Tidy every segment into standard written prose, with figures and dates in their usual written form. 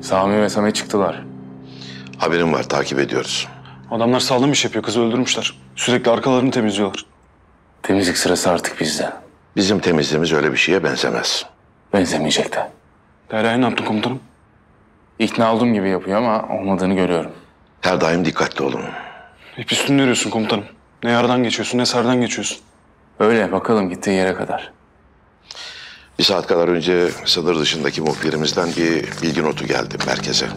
Sami ve Samet çıktılar. Haberim var, takip ediyoruz. Adamlar sağlam iş yapıyor, kızı öldürmüşler. Sürekli arkalarını temizliyorlar. Temizlik sırası artık bizde. Bizim temizliğimiz öyle bir şeye benzemez. Benzemeyecek de. Derya'ya ne yaptın komutanım? İkna olduğum gibi yapıyor ama olmadığını görüyorum. Her daim dikkatli olun. Hep üstünü arıyorsun komutanım. Ne yardan geçiyorsun, ne sardan geçiyorsun. Öyle bakalım gittiği yere kadar. Bir saat kadar önce sınır dışındaki muhbirimizden bir bilgi notu geldi merkeze.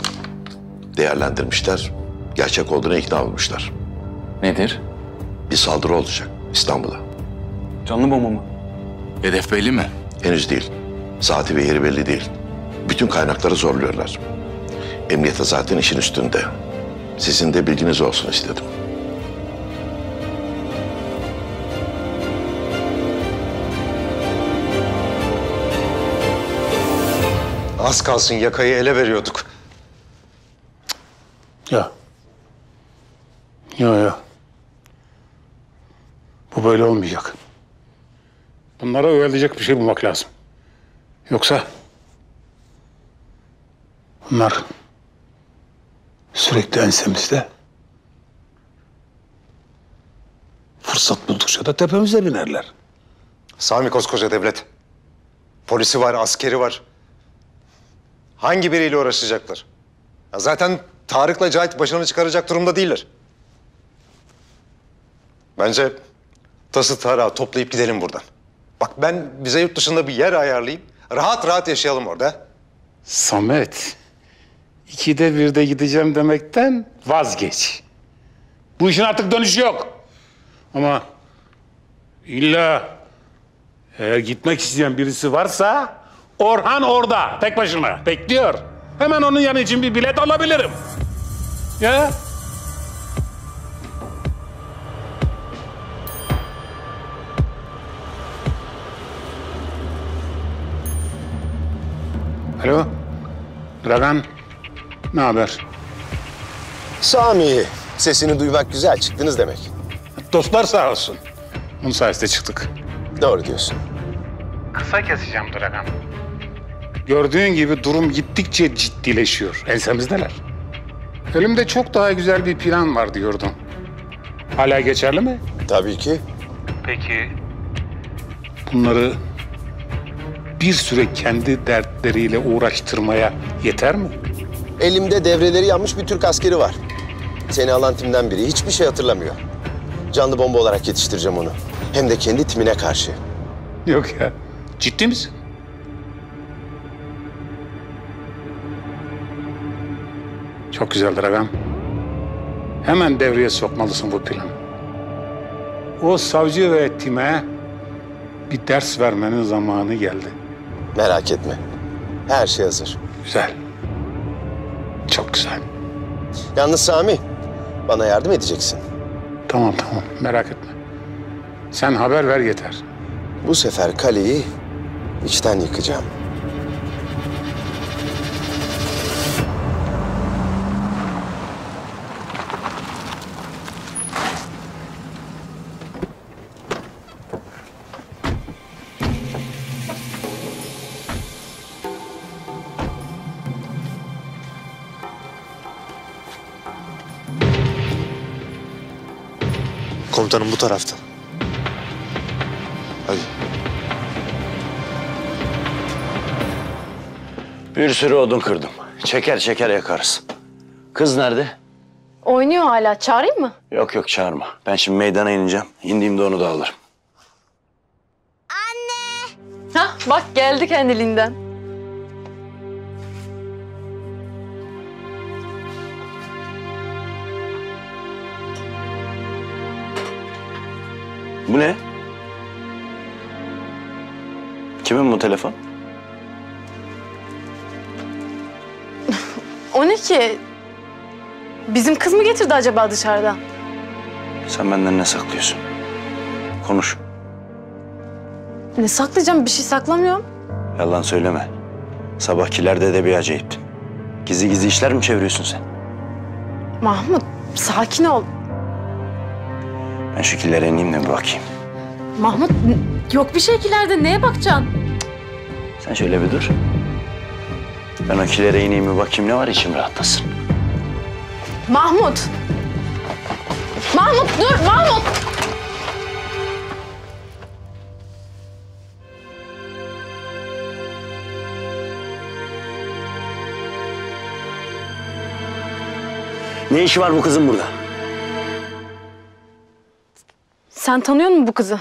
Değerlendirmişler, gerçek olduğuna ikna olmuşlar. Nedir? Bir saldırı olacak İstanbul'a. Canlı bomba mı? Hedef belli mi? Henüz değil. Saati ve yeri belli değil. Bütün kaynakları zorluyorlar. Emniyete zaten işin üstünde. Sizin de bilginiz olsun istedim. Az kalsın yakayı ele veriyorduk. Ya. Ya. Bu böyle olmayacak. Bunlara öğretecek bir şey bulmak lazım. Yoksa bunlar sürekli ensemizde. Fırsat buldukça da tepemize binerler. Sami koskoca devlet. Polisi var, askeri var. Hangi biriyle uğraşacaklar? Ya zaten Tarık'la Cahit başını çıkaracak durumda değiller. Bence tası tarağı toplayıp gidelim buradan. Bak ben bize yurt dışında bir yer ayarlayayım. Rahat rahat yaşayalım orada. Samet, 2'de 1'de gideceğim demekten vazgeç. Bu işin artık dönüşü yok. Ama illa eğer gitmek isteyen birisi varsa Orhan orada, tek başına bekliyor. Hemen onun yanı için bir bilet alabilirim. Ya? Alo, Dragan, ne haber? Sami, sesini duymak güzel. Çıktınız demek. Dostlar sağ olsun. Bunun sayesinde çıktık. Doğru diyorsun. Kısa keseceğim Dragan. Gördüğün gibi durum gittikçe ciddileşiyor. Ensemizdeler. Elimde çok daha güzel bir plan var diyordum. Hala geçerli mi? Tabii ki. Peki. Bunları bir süre kendi dertleriyle uğraştırmaya yeter mi? Elimde devreleri yanmış bir Türk askeri var. Seni alan timden biri. Hiçbir şey hatırlamıyor. Canlı bomba olarak yetiştireceğim onu. Hem de kendi timine karşı. Yok ya. Ciddi misin? Çok güzel Dragan. Hemen devreye sokmalısın bu planı. O savcı ve time bir ders vermenin zamanı geldi. Merak etme. Her şey hazır. Güzel. Çok güzel. Yalnız Sami, bana yardım edeceksin. Tamam merak etme. Sen haber ver yeter. Bu sefer kaleyi içten yıkacağım. Komutanım bu tarafta. Hadi. Bir sürü odun kırdım. Çeker çeker yakarız. Kız nerede? Oynuyor hala. Çağırayım mı? Yok çağırma. Ben şimdi meydana ineceğim. İndiğimde onu da alırım. Hah bak geldi kendiliğinden. Bu ne? Kimin bu telefon? O ne ki? Bizim kız mı getirdi acaba dışarıdan? Sen benden ne saklıyorsun? Konuş. Ne saklayacağım? Bir şey saklamıyorum. Yalan söyleme. Sabahkilerde de bir acayiptin. Gizli gizli işler mi çeviriyorsun sen? Mahmut sakin ol. Ben şu killere ineyim de bir bakayım. Mahmut yok bir şeylerde neye bakacaksın? Sen şöyle bir dur. Ben o kilere ineyim mi bakayım ne var içim rahatlasın. Mahmut! Mahmut dur Mahmut! Ne işi var bu kızın burada? Sen tanıyor musun bu kızı?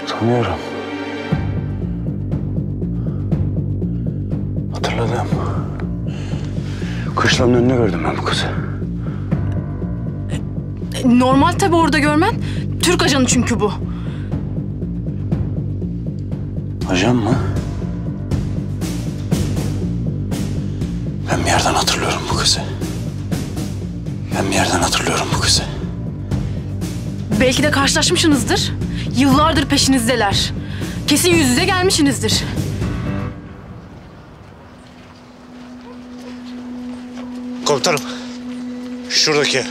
Tanıyorum. Hatırladım. Kışlanın önünde gördüm ben bu kızı. Normal tabii orada görmen. Türk ajanı çünkü bu. Ajan mı? Ben bir yerden hatırlıyorum bu kızı. Ben bir yerden hatırlıyorum bu kızı. Belki de karşılaşmışsınızdır. Yıllardır peşinizdeler. Kesin yüz yüze gelmişsinizdir. Komutanım. Şuradaki.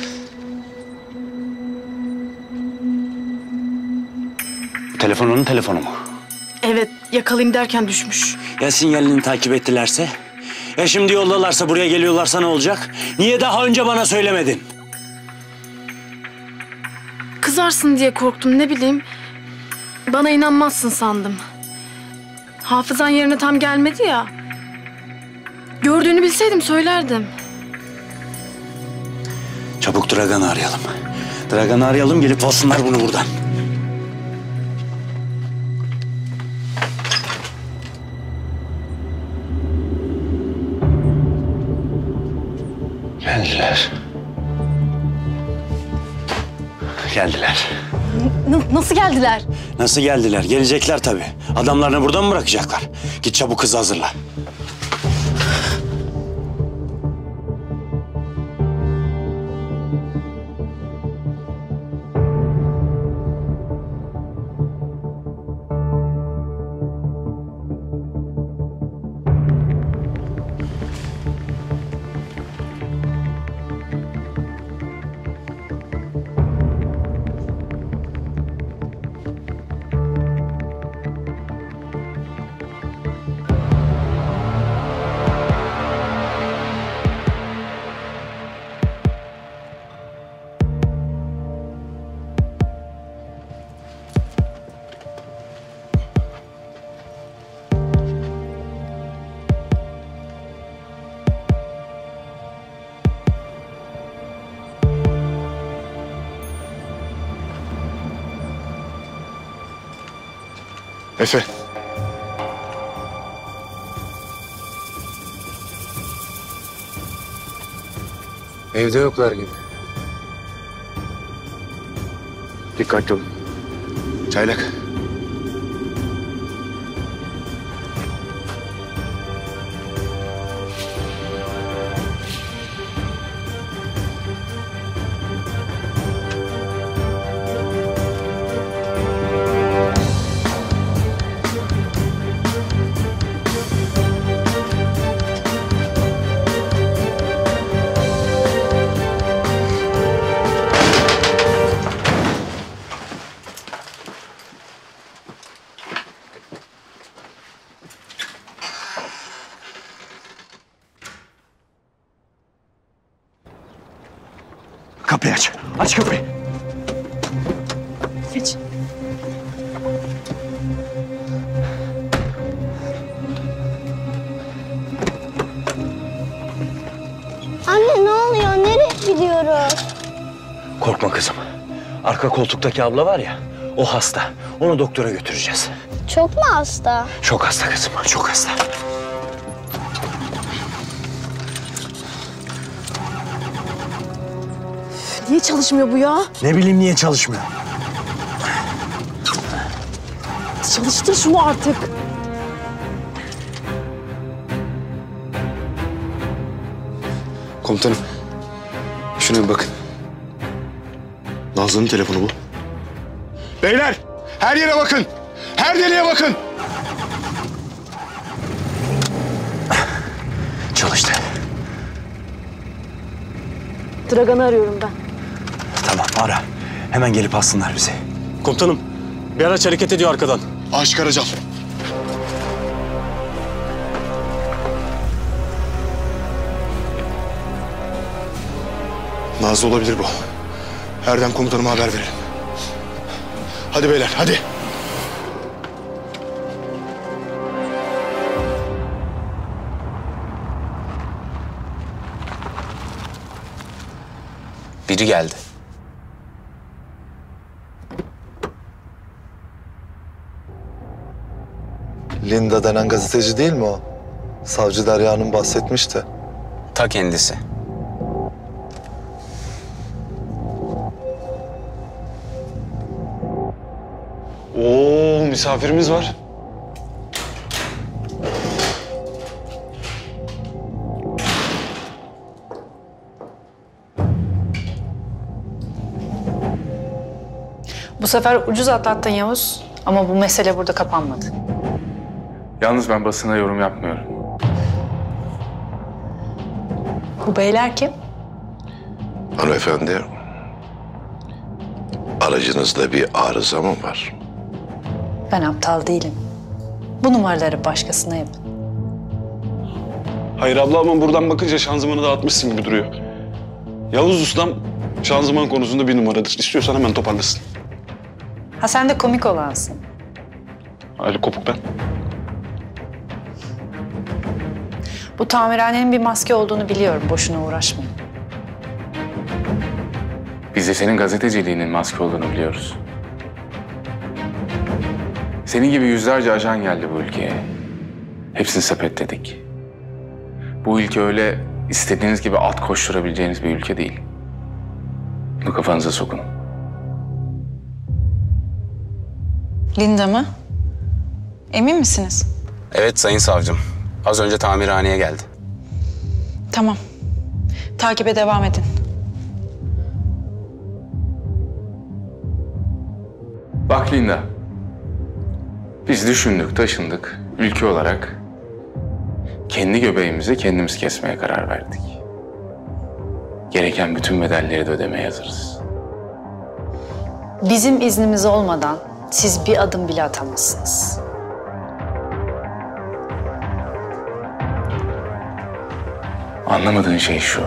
Telefon onun telefonu mu? Evet, yakalayayım derken düşmüş. Ya sinyalini takip ettilerse? Ya şimdi yoldalarsa, buraya geliyorlarsa ne olacak? Niye daha önce bana söylemedin? Kızarsın diye korktum, ne bileyim. Bana inanmazsın sandım. Hafızan yerine tam gelmedi ya. Gördüğünü bilseydim söylerdim. Çabuk Dragan'ı arayalım. Dragan'ı arayalım, gelip alsınlar bunu buradan. Geldiler. Geldiler. Nasıl geldiler? Nasıl geldiler? Gelecekler tabii. Adamlarını burada mı bırakacaklar? Git çabuk kızı hazırla. Efe. Evde yoklar gibi. Dikkatli olun. Çaylak. Kapıyı aç. Aç kapıyı. Geç. Anne ne oluyor? Nereye gidiyoruz? Korkma kızım. Arka koltuktaki abla var ya, o hasta. Onu doktora götüreceğiz. Çok mu hasta? Çok hasta kızım, çok hasta. Niye çalışmıyor bu ya? Ne bileyim niye çalışmıyor. Çalıştır şunu artık. Komutanım. Şuna bir bakın. Nazlı'nın telefonu bu. Beyler! Her yere bakın! Her deliğe bakın! Çalıştı. Dragan'ı arıyorum ben. Tamam ara. Hemen gelip alsınlar bizi. Komutanım, bir araç hareket ediyor arkadan. Aşık arayacağım. Nazlı olabilir bu. Erdem komutanıma haber verelim. Hadi beyler, hadi. Biri geldi. Linda denen gazeteci değil mi o? Savcı Derya'nın bahsetmişti. Ta kendisi. Oo, misafirimiz var. Bu sefer ucuz atlattın Yavuz ama bu mesele burada kapanmadı. Yalnız ben basına yorum yapmıyorum. Bu beyler kim? Hanımefendi, aracınızda bir arıza mı var? Ben aptal değilim. Bu numaraları başkasına yapın. Hayır abla ama buradan bakınca şanzımanı dağıtmışsın gibi duruyor. Yavuz Ustam şanzıman konusunda bir numaradır. İstiyorsan hemen toparlasın. Ha sen de komik olansın. Ali Kopuk ben. Bu tamirhanenin bir maske olduğunu biliyorum. Boşuna uğraşmayın. Biz de senin gazeteciliğinin maske olduğunu biliyoruz. Senin gibi yüzlerce ajan geldi bu ülkeye. Hepsini sepetledik. Bu ülke öyle istediğiniz gibi at koşturabileceğiniz bir ülke değil. Bunu kafanıza sokun. Linda mı? Emin misiniz? Evet sayın savcım. Az önce tamirhaneye geldi. Tamam. Takibe devam edin. Bak Linda. Biz düşündük, taşındık. Ülke olarak kendi göbeğimizi kendimiz kesmeye karar verdik. Gereken bütün bedelleri de ödemeye hazırız. Bizim iznimiz olmadan siz bir adım bile atamazsınız. Anlamadığın şey şu.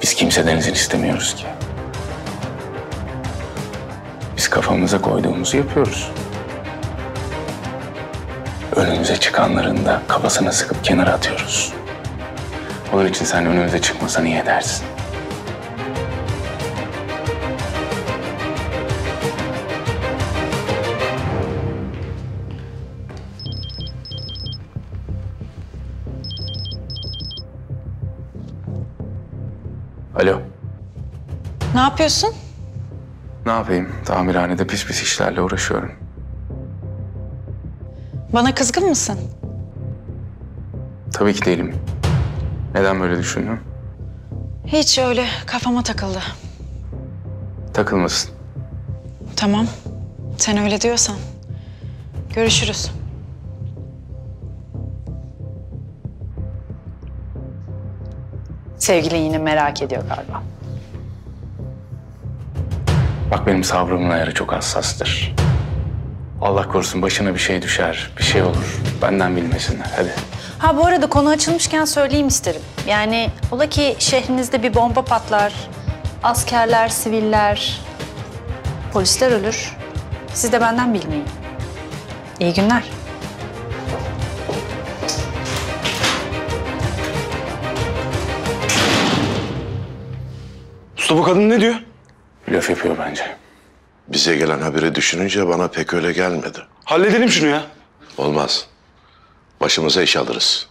Biz kimseden izin istemiyoruz ki. Biz kafamıza koyduğumuzu yapıyoruz. Önümüze çıkanların da kafasına sıkıp kenara atıyoruz. Onun için sen önümüze çıkmasan iyi edersin. Alo. Ne yapıyorsun? Ne yapayım? Tamirhanede pis pis işlerle uğraşıyorum. Bana kızgın mısın? Tabii ki değilim. Neden böyle düşündün? Hiç öyle kafama takıldı. Takılmasın. Tamam. Sen öyle diyorsan. Görüşürüz. Sevgilin yine merak ediyor galiba. Bak benim sabrımın ayarı çok hassastır. Allah korusun başına bir şey düşer, bir şey olur. Benden bilmesinler, hadi. Ha bu arada konu açılmışken söyleyeyim isterim. Yani ola ki şehrinizde bir bomba patlar, askerler, siviller, polisler ölür. Siz de benden bilmeyin. İyi günler. Usta bu kadın ne diyor? Laf yapıyor bence. Bize gelen haberi düşününce bana pek öyle gelmedi. Halledelim şunu ya. Olmaz. Başımıza iş alırız.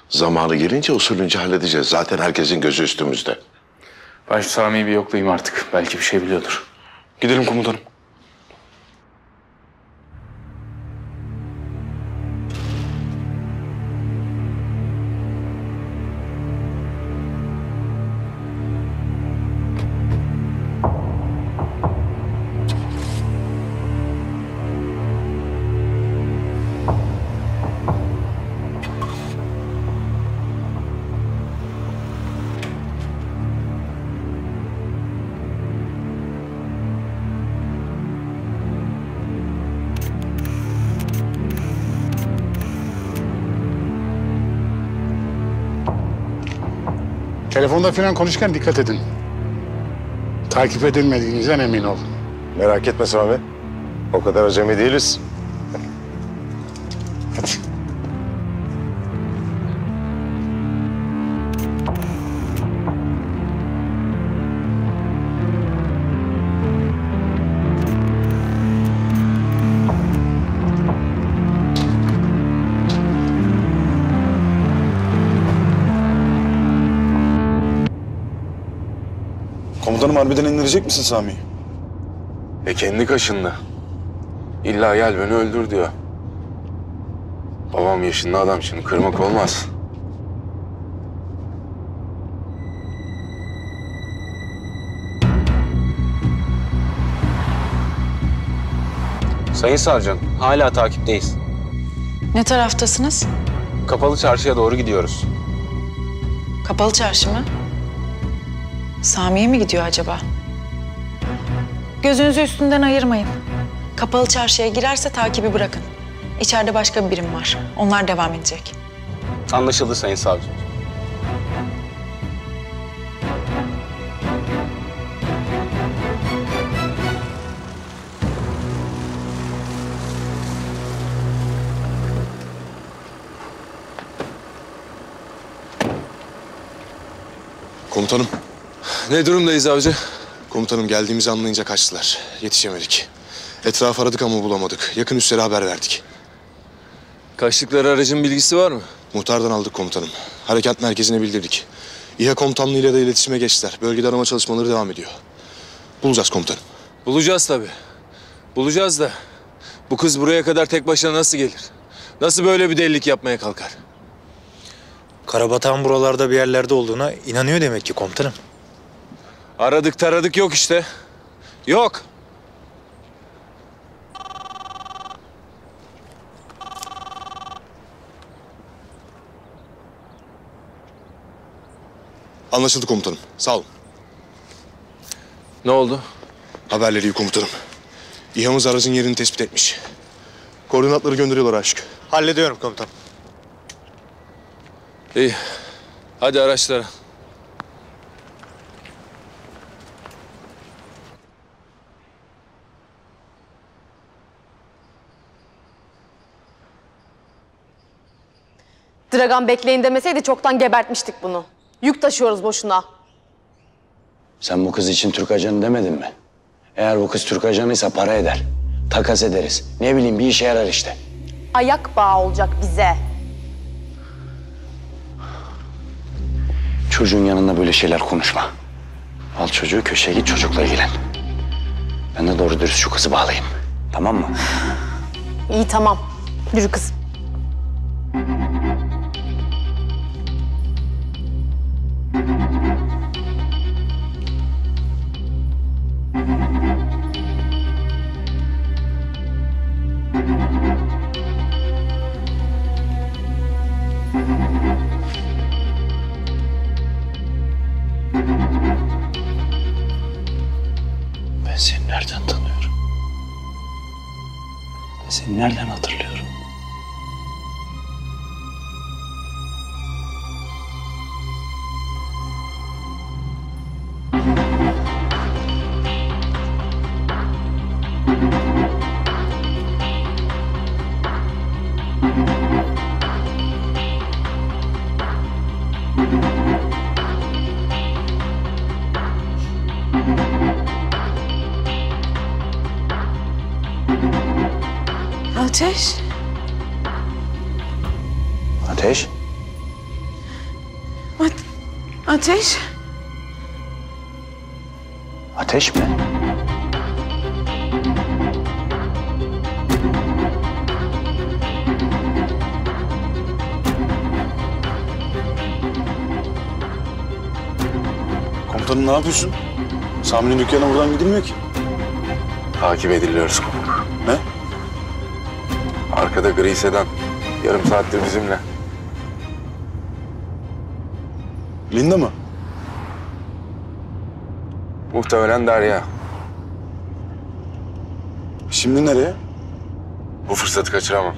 Zamanı gelince usulünce halledeceğiz. Zaten herkesin gözü üstümüzde. Ben şu Sami'yi bir yoklayayım artık. Belki bir şey biliyordur. Gidelim komutanım. Telefonda falan konuşurken dikkat edin. Takip edilmediğinizden emin olun. Merak etme Sami. O kadar acemi değiliz. Hadi. Komutanım harbiden indirecek misin Sami'yi? Kendi kaşındı. İlla gel beni öldür diyor. Babam yaşında adam, şimdi kırmak olmaz. Sayın Savcım, hala takipteyiz. Ne taraftasınız? Kapalı Çarşı'ya doğru gidiyoruz. Kapalı Çarşı mı? Sami'ye mi gidiyor acaba? Gözünüzü üstünden ayırmayın. Kapalı Çarşı'ya girerse takibi bırakın. İçeride başka bir birim var. Onlar devam edecek. Anlaşıldı Sayın Savcım. Komutanım. Ne durumdayız avcı? Komutanım geldiğimizi anlayınca kaçtılar. Yetişemedik. Etrafı aradık ama bulamadık. Yakın üstlere haber verdik. Kaçtıkları aracın bilgisi var mı? Muhtardan aldık komutanım. Harekat merkezine bildirdik. İHA komutanlığıyla da iletişime geçtiler. Bölgede arama çalışmaları devam ediyor. Bulacağız komutanım. Bulacağız tabii. Bulacağız da bu kız buraya kadar tek başına nasıl gelir? Nasıl böyle bir delilik yapmaya kalkar? Karabatağın buralarda bir yerlerde olduğuna inanıyor demek ki komutanım. Aradık taradık yok işte. Yok. Anlaşıldı komutanım. Sağ olun. Ne oldu? Haberleri iyi komutanım. İHA'mız aracın yerini tespit etmiş. Koordinatları gönderiyorlar aşk. Hallediyorum komutanım. İyi. Hadi araçlara. Dragan bekleyin demeseydi çoktan gebertmiştik bunu. Yük taşıyoruz boşuna. Sen bu kız için Türk ajanı demedin mi? Eğer bu kız Türk ajanıysa para eder. Takas ederiz. Ne bileyim bir işe yarar işte. Ayak bağı olacak bize. Çocuğun yanında böyle şeyler konuşma. Al çocuğu köşeye git çocukla ilgilen. Ben de doğru dürüst şu kızı bağlayayım. Tamam mı? İyi tamam. Yürü kızım. Ben seni nereden tanıyorum? Ben seni nereden hatırlıyorum? Ateş. Ateş? Ateş. Ateş mi? Komutanım ne yapıyorsun? Sami'nin dükkanına buradan gidilmiyor ki. Takip ediliyoruz komutanım. Ne? Arkada gri sedan. Yarım saattir bizimle. Linda mı? Muhtemelen Derya. Şimdi nereye? Bu fırsatı kaçıramam.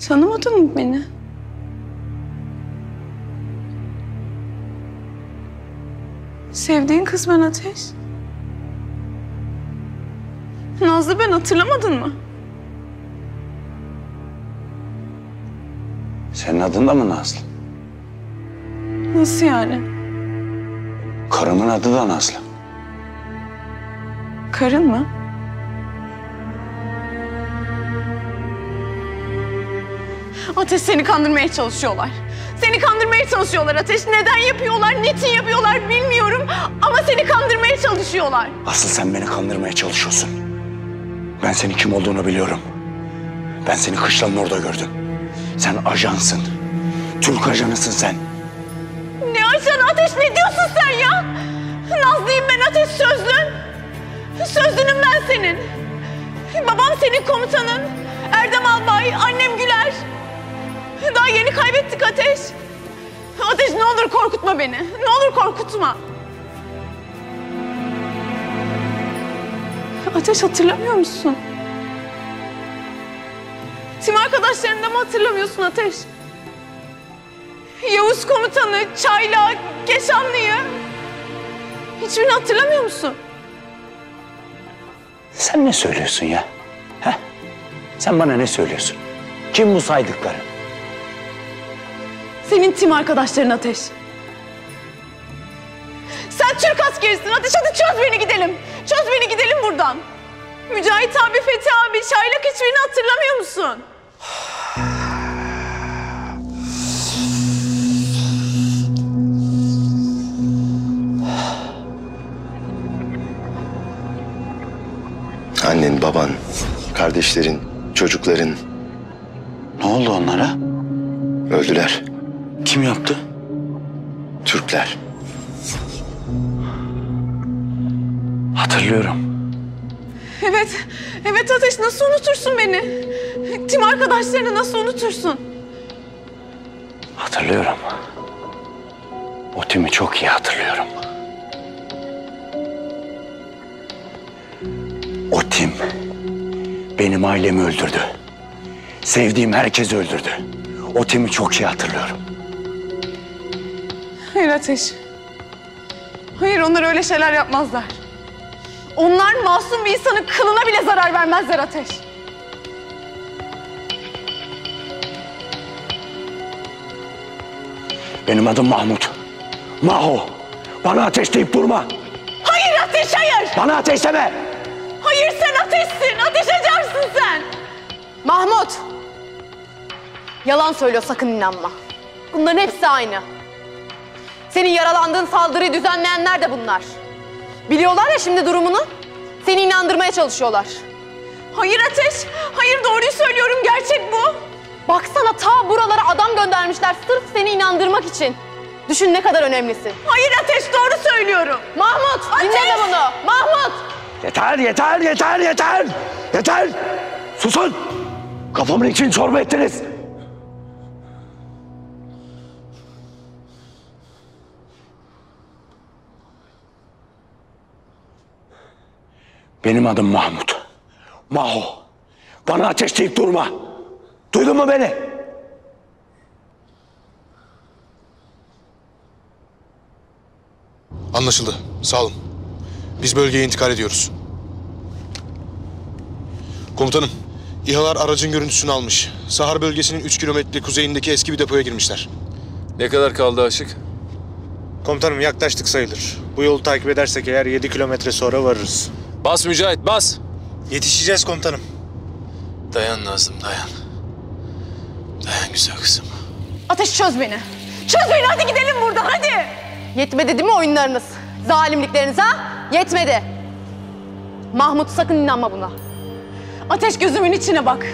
Tanımadın mı beni? Sevdiğin kız ben Ateş. Nazlı ben, hatırlamadın mı? Senin adın da mı Nazlı? Nasıl yani? Karımın adı da Nazlı. Karın mı? Ateş, seni kandırmaya çalışıyorlar. Seni kandırmaya çalışıyorlar Ateş. Neden yapıyorlar, niçin yapıyorlar bilmiyorum. Ama seni kandırmaya çalışıyorlar. Asıl sen beni kandırmaya çalışıyorsun. Ben senin kim olduğunu biliyorum. Ben seni kışlanın orada gördüm. Sen ajansın. Türk ajanısın sen. Ne ajanı Ateş, ne diyorsun sen ya? Nazlı'yım ben Ateş, sözlün. Sözlünüm ben senin. Babam senin komutanın. Erdem Albay, annem Güler. Daha yeni kaybettik Ateş. Ateş, ne olur korkutma beni. Ne olur korkutma. Ateş, hatırlamıyor musun? Tim arkadaşlarını da mı hatırlamıyorsun Ateş? Yavuz komutanı, Çayla, Keşanlı'yı. Hiçbirini hatırlamıyor musun? Sen ne söylüyorsun ya? Heh? Sen bana ne söylüyorsun? Kim bu saydıkları? Senin tim arkadaşların Ateş. Sen Türk askerisin Ateş, hadi çöz beni gidelim. Çöz beni gidelim buradan. Mücahit abi, Fethi abi, Şaylak, hiçbirini hatırlamıyor musun? Annen, baban, kardeşlerin, çocukların Ne oldu onlara? öldüler. Kim yaptı? Türkler. Hatırlıyorum. Evet, evet Ateş, nasıl unutursun beni? Tim arkadaşlarını nasıl unutursun? Hatırlıyorum. O timi çok iyi hatırlıyorum. O tim benim ailemi öldürdü. Sevdiğim herkesi öldürdü. O timi çok iyi hatırlıyorum. Hayır Ateş. Hayır, onlar öyle şeyler yapmazlar. Onlar masum bir insanın kılına bile zarar vermezler Ateş. Benim adım Mahmut. Maho. Bana ateş deyip durma. Hayır Ateş, hayır. Bana ateş deme. Hayır, sen ateşsin. Ateş açarsın sen. Mahmut! Yalan söylüyor, sakın inanma. Bunların hepsi aynı. Senin yaralandığın saldırıyı düzenleyenler de bunlar. Biliyorlar ya şimdi durumunu. Seni inandırmaya çalışıyorlar. Hayır Ateş. Hayır, doğruyu söylüyorum. Gerçek bu. Baksana, ta buralara adam göndermişler sırf seni inandırmak için. Düşün ne kadar önemlisin. Hayır Ateş, doğru söylüyorum. Mahmut, Ateş! dinle bunu. Mahmut! Yeter, yeter, yeter, yeter. Yeter. Susun. Kafamın için çorba ettiniz. Benim adım Mahmut. Maho. Bana ateş deyip durma. Duydun mu beni? Anlaşıldı. Sağ olun. Biz bölgeye intikal ediyoruz. Komutanım, İHA'lar aracın görüntüsünü almış. Sahar bölgesinin 3 kilometre kuzeyindeki eski bir depoya girmişler. Ne kadar kaldı Aşık? Komutanım yaklaştık sayılır. Bu yolu takip edersek eğer 7 kilometre sonra varırız. Bas Mücahit, bas. Yetişeceğiz komutanım. Dayan Nazım, dayan. Dayan güzel kızım. Ateş, çöz beni. Çöz beni, hadi gidelim buradan, hadi. Yetmedi değil mi oyunlarınız? Zalimlikleriniz ha? Yetmedi. Mahmut, sakın inanma buna. Ateş, gözümün içine bak.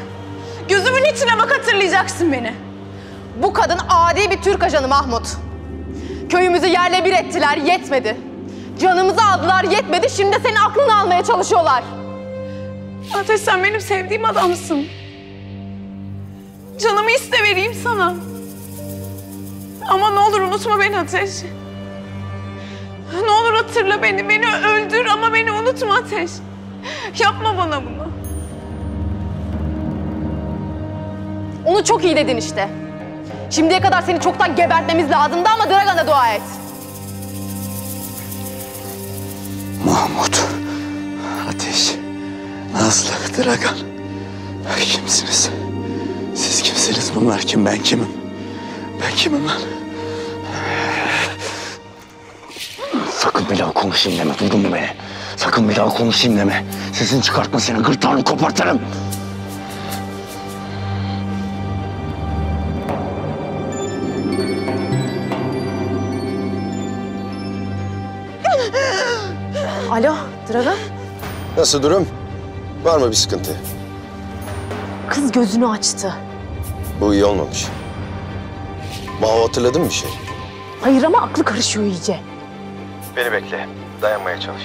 Gözümün içine bak, hatırlayacaksın beni. Bu kadın adi bir Türk ajanı Mahmut. Köyümüzü yerle bir ettiler, yetmedi. Canımızı aldılar, yetmedi. Şimdi senin aklını almaya çalışıyorlar. Ateş, sen benim sevdiğim adamsın. Canımı iste vereyim sana. Ama ne olur unutma beni Ateş. Ne olur hatırla beni. Beni öldür ama beni unutma Ateş. Yapma bana bunu. Onu çok iyi dedin işte. Şimdiye kadar seni çoktan gebertmemiz lazımdı ama Dragan'a dua et. Mahmut, Ateş, Nazlı, Dragan. Kimsiniz? Siz kimsiniz? Bunlar kim? Ben kimim? Ben kimim lan? Sakın bir daha konuşayım deme. Duydun mu beni? Sakın bir daha konuşayım deme. Sesini çıkartma, seni gırtlağını kopartırım. Alo, Dragan. Nasıl durum? Var mı bir sıkıntı? Kız gözünü açtı. Bu iyi olmamış. Maho hatırladın mı bir şey? Hayır ama aklı karışıyor iyice. Beni bekle. Dayanmaya çalış.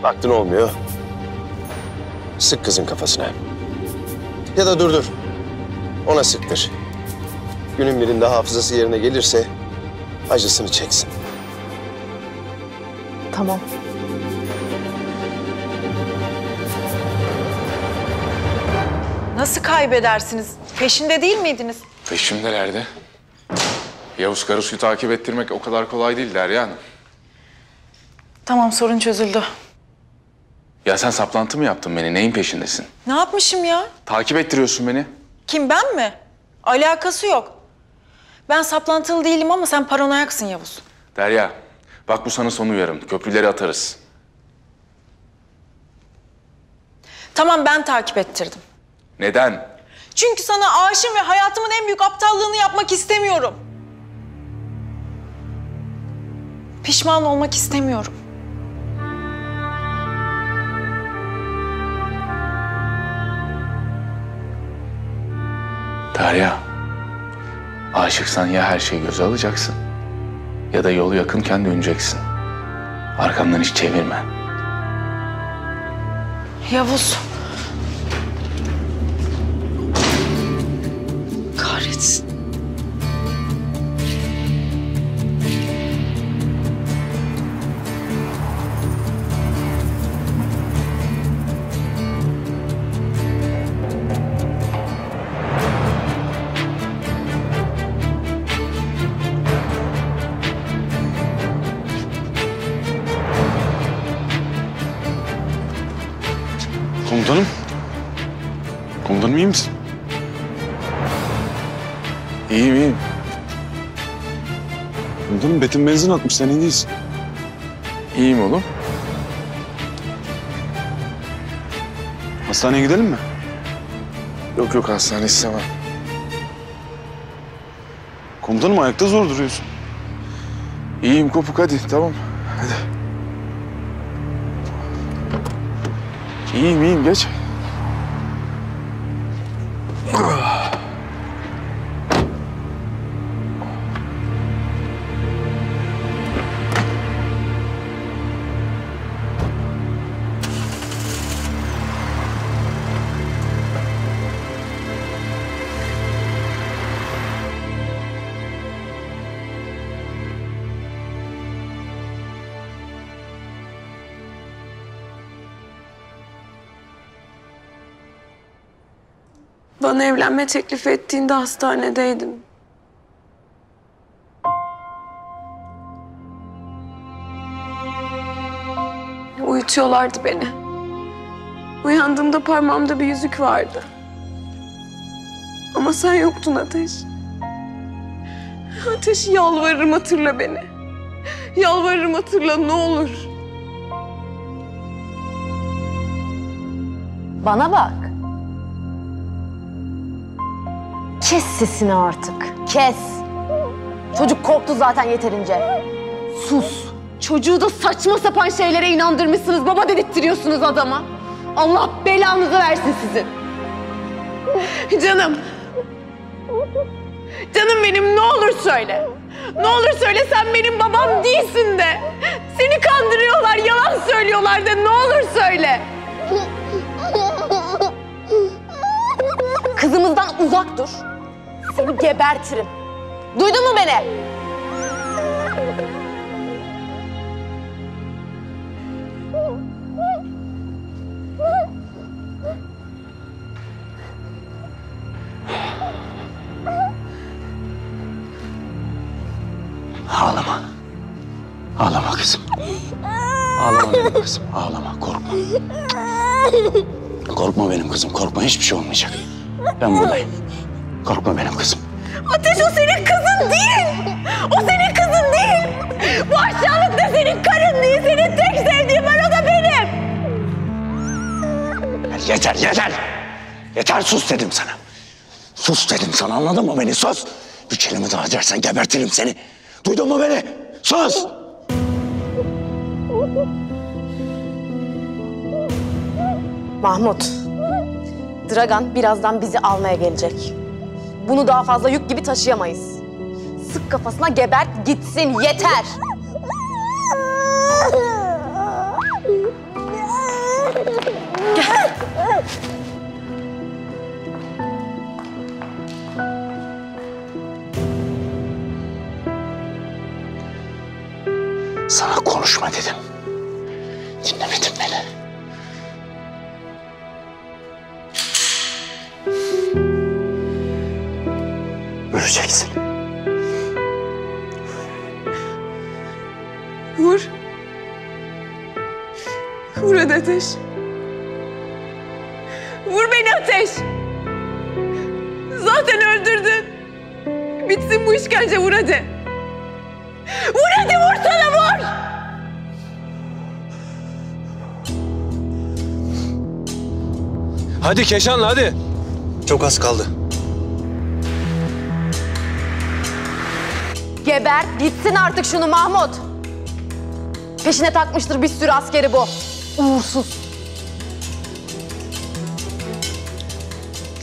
Baktın olmuyor. Sık kızın kafasına. Ya da dur. Ona sıktır. Günün birinde hafızası yerine gelirse acısını çeksin. Tamam. Nasıl kaybedersiniz? Peşinde değil miydiniz? Peşimdelerdi. Yavuz Karasu'yu takip ettirmek o kadar kolay değil Derya Hanım. Tamam, sorun çözüldü. Ya sen saplantı mı yaptın beni? Neyin peşindesin? Ne yapmışım ya? Takip ettiriyorsun beni. Kim, ben mi? Alakası yok. Ben saplantılı değilim ama sen paranoyaksın Yavuz. Derya, bak bu sana son uyarım. Köprüleri atarız. Tamam, ben takip ettirdim. Neden? Çünkü sana aşığım ve hayatımın en büyük aptallığını yapmak istemiyorum. Pişman olmak istemiyorum. Derya, aşıksan ya her şeyi göze alacaksın ya da yolu yakınken döneceksin. Arkandan hiç çevirme. Yavuz. Kahretsin. Komutanım. Komutanım iyi misin? İyiyim. Komutanım Betim benzin atmış, sen iyi değilsin. İyiyim oğlum. Hastaneye gidelim mi? Yok hastane istemem. Komutanım ayakta zor duruyorsun. İyiyim kopuk hadi tamam. Hadi. İyiyim geç. Bana evlenme teklifi ettiğinde hastanedeydim. Uyutuyorlardı beni. Uyandığımda parmağımda bir yüzük vardı. Ama sen yoktun Ateş. Ateş, yalvarırım hatırla beni. Yalvarırım hatırla, ne olur. Bana bak. Kes sesini artık. Kes. Çocuk korktu zaten yeterince. Sus. Çocuğu da saçma sapan şeylere inandırmışsınız. Baba dedirttiriyorsunuz adama. Allah belanızı versin sizin. Canım. Canım benim, ne olur söyle. Ne olur söyle, sen benim babam değilsin de. Seni kandırıyorlar, yalan söylüyorlar de, ne olur söyle. Kızımızdan uzak dur. Seni gebertirim. Duydun mu beni? Ağlama. Ağlama kızım. Ağlama benim kızım, ağlama, korkma. Korkma benim kızım, korkma. Hiçbir şey olmayacak. Ben buradayım. Korkma benim kızım. Ateş, o senin kızın değil. O senin kızın değil. Bu aşağılık da senin karın değil. Senin tek sevdiğin var, o da benim. Yeter, yeter! Yeter, sus dedim sana. Sus dedim sana, anladın mı beni? Sus! Bir kelime daha edersen gebertirim seni. Duydun mu beni? Sus! Mahmut, Dragan birazdan bizi almaya gelecek. Bunu daha fazla yük gibi taşıyamayız. Sık kafasına, gebert gitsin, yeter! Gel. Sana konuşma dedim. Dinlemedin beni. Öleceksin. Vur. Vur hadi Ateş. Vur beni Ateş. Zaten öldürdün. Bitsin bu işkence, vur hadi. Vur hadi, vursana, vur. Hadi Keşanlı, hadi. Çok az kaldı. Gebert gitsin artık şunu Mahmut. Peşine takmıştır bir sürü askeri bu. Uğursuz.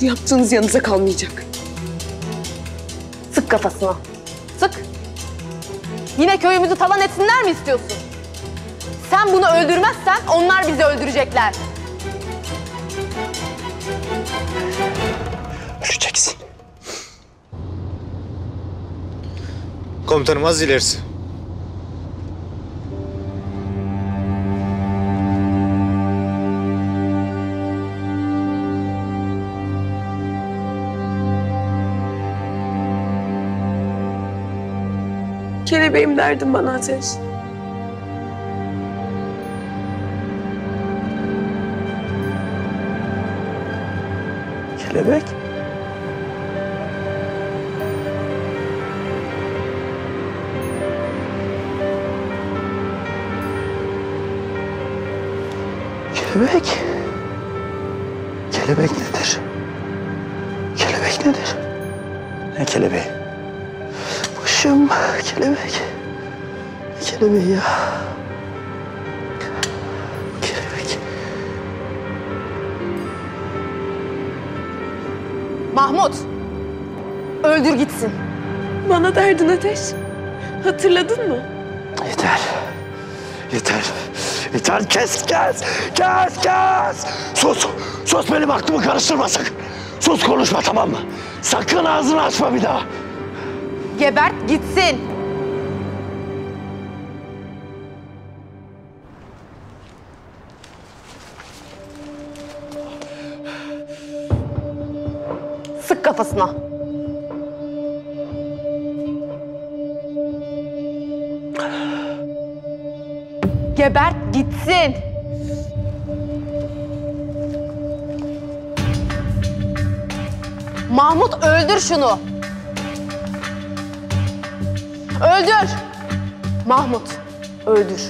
Yaptığınız yanınıza kalmayacak. Sık kafasına. Sık. Yine köyümüzü talan etsinler mi istiyorsun? Sen bunu öldürmezsen onlar bizi öldürecekler. Öleceksin. Komutanım, az ilerisi. Kelebeğim derdin bana Ateş. Kelebek. Kelebek. Kelebek nedir? Kelebek nedir? Ne kelebeği? Başım kelebek. Ne kelebeği ya? Kelebek. Mahmut. Öldür gitsin. Bana derdin Ateş. Hatırladın mı? Yeter. Yeter. Yeter, kes, kes! Kes, kes! Sus! Sus, benim aklımı karıştırma sakın! Sus, konuşma, tamam mı? Sakın ağzını açma bir daha! Gebert gitsin. Sık kafasına. Gebert gitsin. Mahmut öldür şunu. Öldür. Mahmut öldür.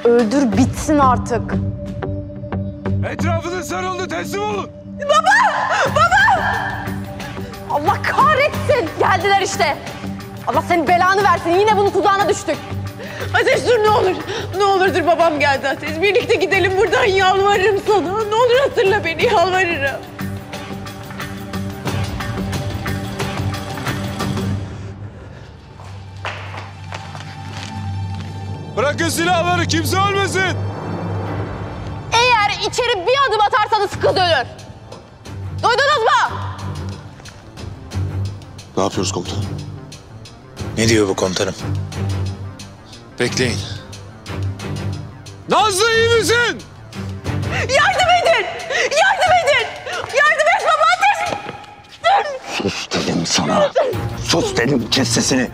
Öldür bitsin artık. Etrafınız sarıldı, teslim olun. Baba! Baba! Allah kahretsin! Geldiler işte. Allah senin belanı versin. Yine bunun tuzağına düştük. Ateş dur, ne olur. Ne olurdur, babam geldi Ateş. Birlikte gidelim buradan, yalvarırım sana. Ne olur hatırla beni, yalvarırım. Bırakın silahları, kimse ölmesin. Eğer içeri bir adım atarsanız kız ölür. Duydunuz mu? Ne yapıyoruz komutanım? Ne diyor bu komutanım? Bekleyin. Nazlı, iyi misin? Yardım edin! Yardım edin! Sus dedim, kes sesini.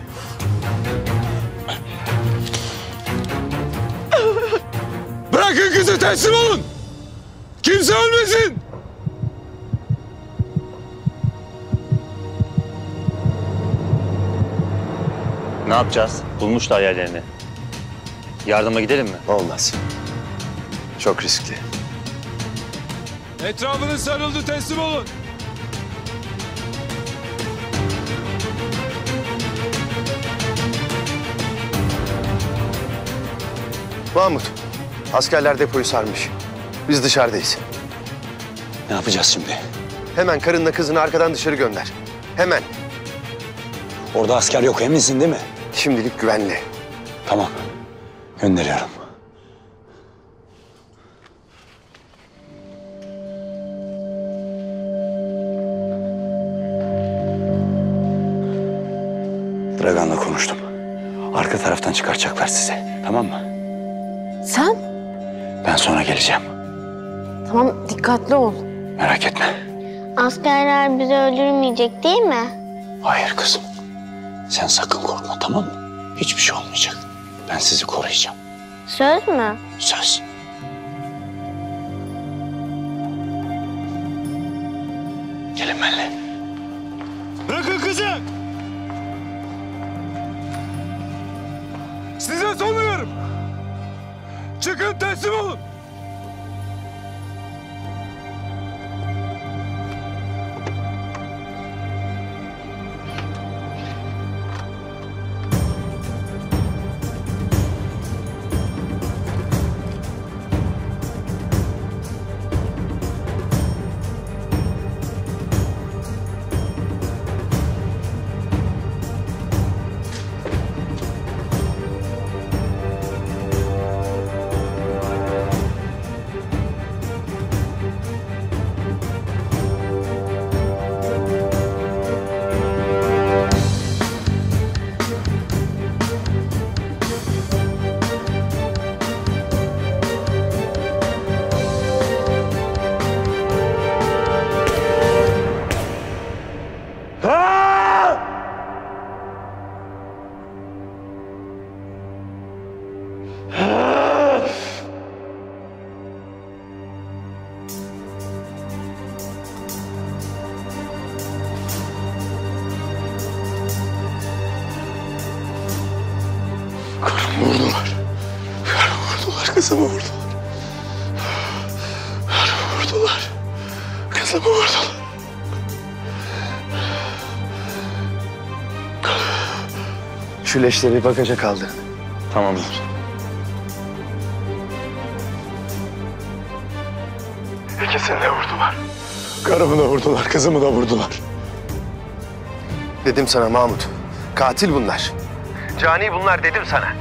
Bırakın kızı, teslim olun. Kimse ölmesin. Ne yapacağız? Bulmuşlar yerlerini. Yardıma gidelim mi? Olmaz. Çok riskli. Etrafınız sarıldı, teslim olun. Mahmut, askerler depoyu sarmış. Biz dışarıdayız. Ne yapacağız şimdi? Hemen karınla kızını arkadan dışarı gönder. Hemen. Orada asker yok, eminsin değil mi? Şimdilik güvenli. Tamam, gönderiyorum. Dragan'la konuştum. Arka taraftan çıkaracaklar sizi, tamam mı? Sen? Ben sonra geleceğim. Tamam, dikkatli ol. Merak etme. Askerler bizi öldürmeyecek değil mi? Hayır kızım. Sen sakın korkma, tamam mı? Hiçbir şey olmayacak. Ben sizi koruyacağım. Söz mü? Söz. Gelin benimle. Bırakın kızı. Size son uyarım. Çıkın, teslim olun. Karımı vurdular. Karımı vurdular, kızımı vurdular. Karımı vurdular. Kızımı vurdular. Şu leşleri bagaja kaldırın. Tamamdır. İkisini de vurdular. Karımı da vurdular, kızımı da vurdular. Dedim sana Mahmut. Katil bunlar. Cani bunlar dedim sana.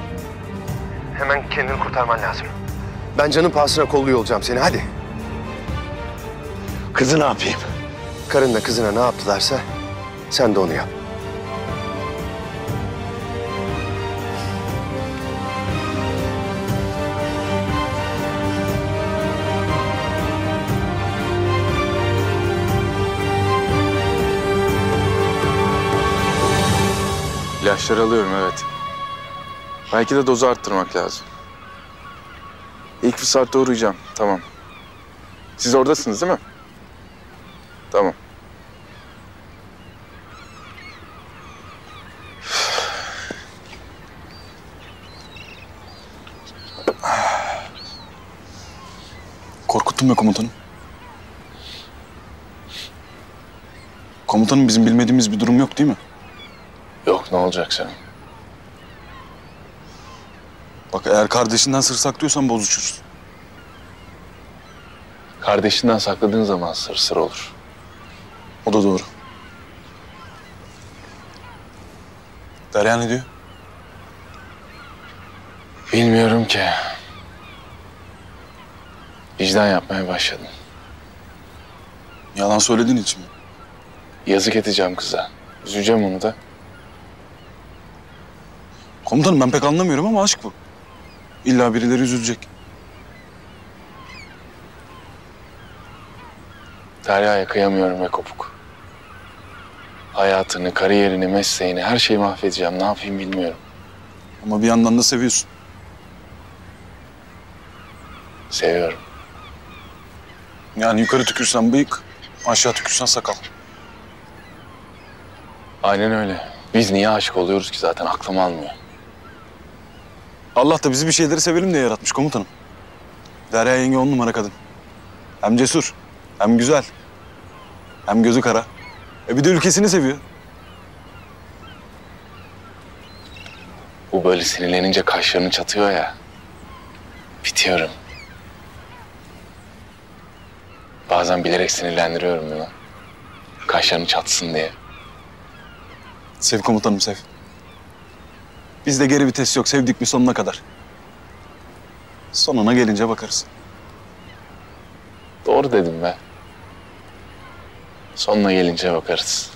Hemen kendini kurtarman lazım. Ben canın pahasına kolluyor olacağım seni, hadi. Kızı ne yapayım? Karınla kızına ne yaptılarsa sen de onu yap. İlaçları alıyorum, evet. Belki de dozu arttırmak lazım. İlk fırsatta uğrayacağım, tamam. Siz oradasınız değil mi? Tamam. Korkuttum ya komutanım. Komutanım, bizim bilmediğimiz bir durum yok değil mi? Yok, ne olacak senin? Bak, eğer kardeşinden sır saklıyorsan bozuşuruz. Kardeşinden sakladığın zaman sır sır olur. O da doğru. Derya ne diyor? Bilmiyorum ki. Vicdan yapmaya başladım. Yalan söylediğin için mi? Yazık edeceğim kıza. Üzeceğim onu da. Komutanım, ben pek anlamıyorum ama aşk bu. İlla birileri üzülecek. Derya'ya kıyamıyorum ve kopuk. Hayatını, kariyerini, mesleğini, her şeyi mahvedeceğim. Ne yapayım bilmiyorum. Ama bir yandan da seviyorsun. Seviyorum. Yani yukarı tükürsen bıyık, aşağı tükürsen sakal. Aynen öyle. Biz niye aşık oluyoruz ki zaten aklım almıyor. Allah da bizi bir şeyleri sevelim diye yaratmış komutanım. Derya yenge 10 numara kadın. Hem cesur, hem güzel, hem gözü kara. Bir de ülkesini seviyor. Bu böyle sinirlenince kaşlarını çatıyor ya. Bitiyorum. Bazen bilerek sinirlendiriyorum bunu. Kaşlarını çatsın diye. Sev komutanım, sev. Bizde geri vites yok, sevdik mi sonuna kadar. Sonuna gelince bakarız. Doğru dedim be. Sonuna gelince bakarız.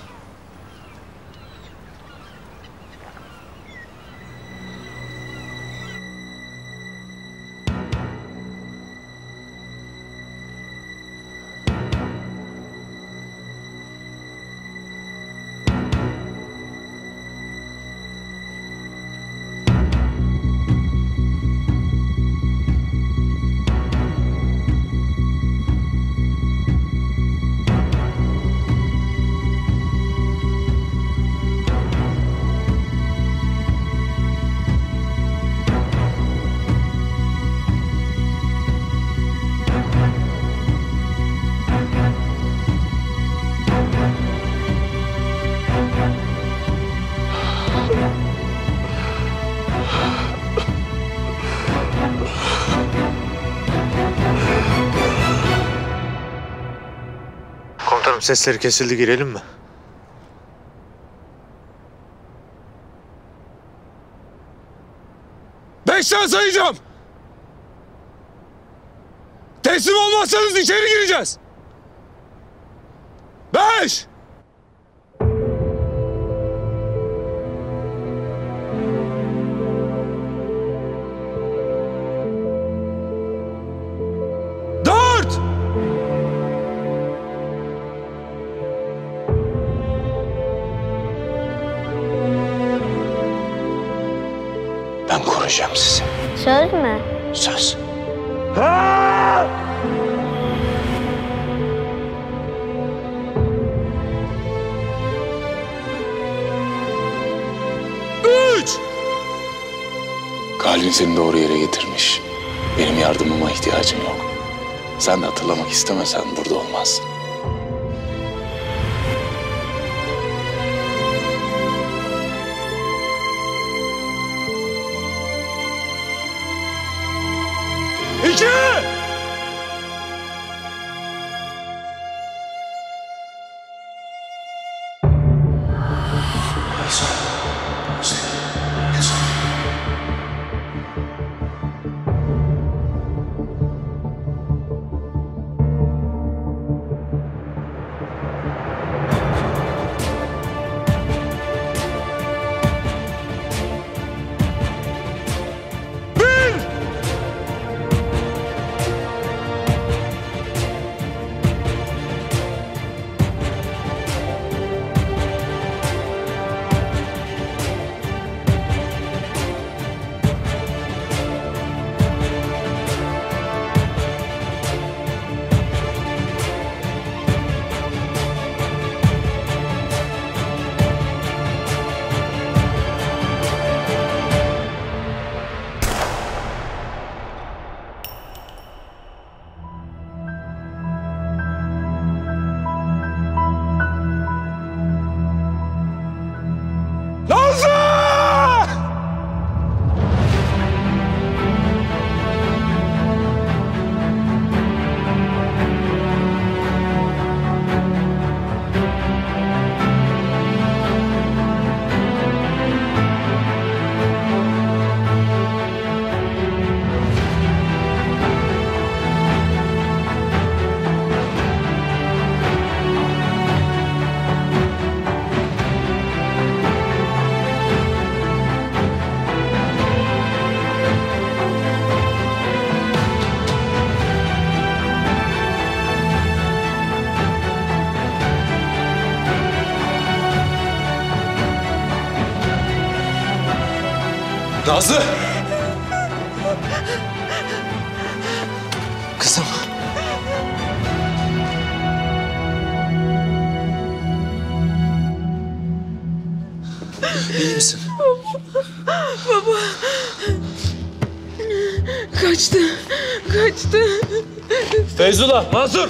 Komutanım sesleri kesildi, girelim mi? Beşten sayacağım. Teslim olmazsanız içeri gireceğiz. 5. 4. Ben koruyacağım sizi. Söz mü? Söz. Kalbin seni doğru yere getirmiş. Benim yardımıma ihtiyacın yok. Sen de hatırlamak istemesen burada olmazsın. Nazlı! Kızım. İyi misin? Baba. Kaçtı. Feyzullah, Mansur!